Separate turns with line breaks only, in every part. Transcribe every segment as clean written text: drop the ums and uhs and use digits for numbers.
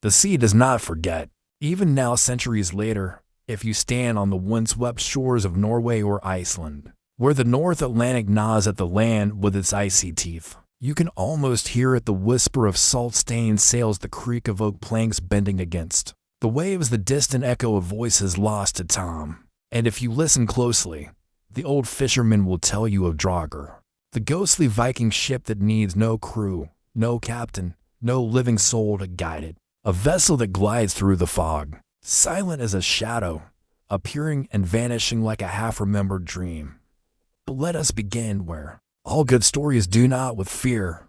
The sea does not forget. Even now, centuries later, if you stand on the windswept shores of Norway or Iceland, where the North Atlantic gnaws at the land with its icy teeth, you can almost hear it, the whisper of salt-stained sails, the creak of oak planks bending against the waves, the distant echo of voices lost to time. And if you listen closely, the old fisherman will tell you of Draugr, the ghostly Viking ship that needs no crew, no captain, no living soul to guide it. A vessel that glides through the fog, silent as a shadow, appearing and vanishing like a half-remembered dream. But let us begin where all good stories do not with fear,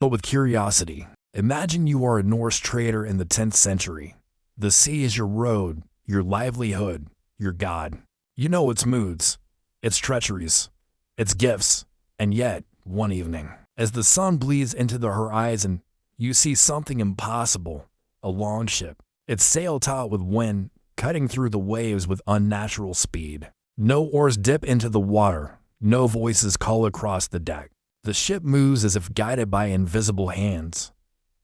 but with curiosity. Imagine you are a Norse trader in the 10th century. The sea is your road, your livelihood, your god. You know its moods, its treacheries, its gifts, and yet, one evening, as the sun bleeds into the horizon, you see something impossible. A longship, its sail taut with wind, cutting through the waves with unnatural speed. No oars dip into the water, no voices call across the deck. The ship moves as if guided by invisible hands.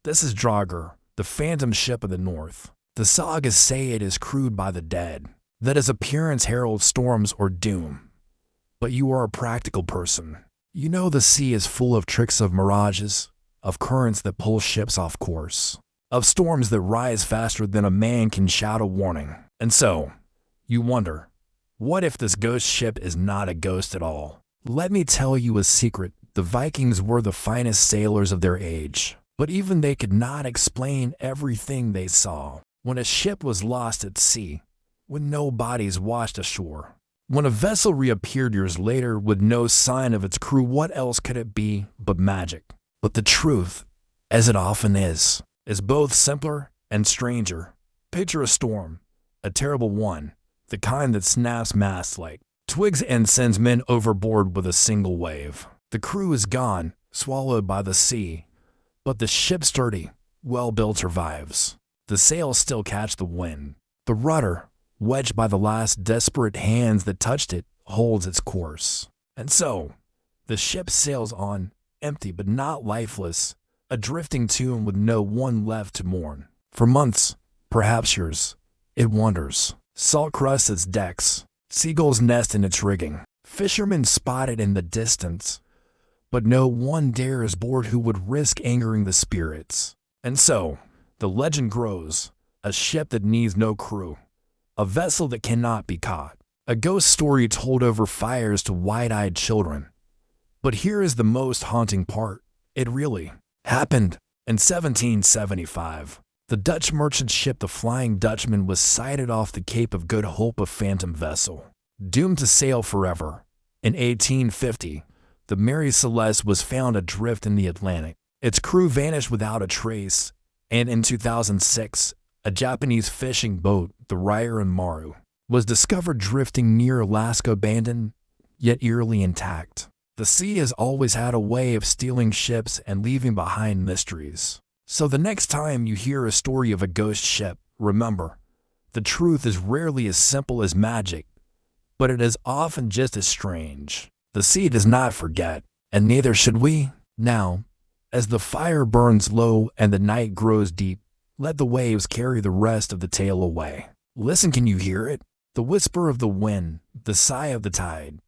This is Draugr, the phantom ship of the North. The sagas say it is crewed by the dead, that its appearance heralds storms or doom. But you are a practical person. You know the sea is full of tricks, of mirages, of currents that pull ships off course, of storms that rise faster than a man can shout a warning. And so, you wonder, what if this ghost ship is not a ghost at all? Let me tell you a secret. The Vikings were the finest sailors of their age, but even they could not explain everything they saw. When a ship was lost at sea, when no bodies washed ashore, when a vessel reappeared years later with no sign of its crew, what else could it be but magic? But the truth, as it often is both simpler and stranger. Picture a storm, a terrible one, the kind that snaps masts like twigs and sends men overboard with a single wave. The crew is gone, swallowed by the sea, but the ship, sturdy, well-built, survives. The sails still catch the wind. The rudder, wedged by the last desperate hands that touched it, holds its course. And so, the ship sails on, empty but not lifeless, a drifting tomb with no one left to mourn. For months, perhaps years, it wanders. Salt crusts its decks, seagulls nest in its rigging. Fishermen spot it in the distance, but no one dares board who would risk angering the spirits. And so, the legend grows, a ship that needs no crew, a vessel that cannot be caught, a ghost story told over fires to wide-eyed children. But here is the most haunting part. It really happened in 1775. The Dutch merchant ship the Flying Dutchman was sighted off the Cape of Good Hope, a phantom vessel, doomed to sail forever. In 1850, the Mary Celeste was found adrift in the Atlantic. Its crew vanished without a trace, and in 2006, a Japanese fishing boat, the Ryer and Maru, was discovered drifting near Alaska, abandoned, yet eerily intact. The sea has always had a way of stealing ships and leaving behind mysteries. So the next time you hear a story of a ghost ship, remember, the truth is rarely as simple as magic, but it is often just as strange. The sea does not forget, and neither should we. Now, as the fire burns low and the night grows deep, let the waves carry the rest of the tale away. Listen, can you hear it? The whisper of the wind, the sigh of the tide,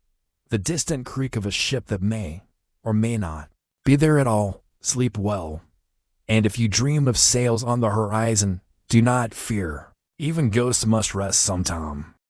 the distant creak of a ship that may, or may not, be there at all. Sleep well. And if you dream of sails on the horizon, do not fear. Even ghosts must rest sometime.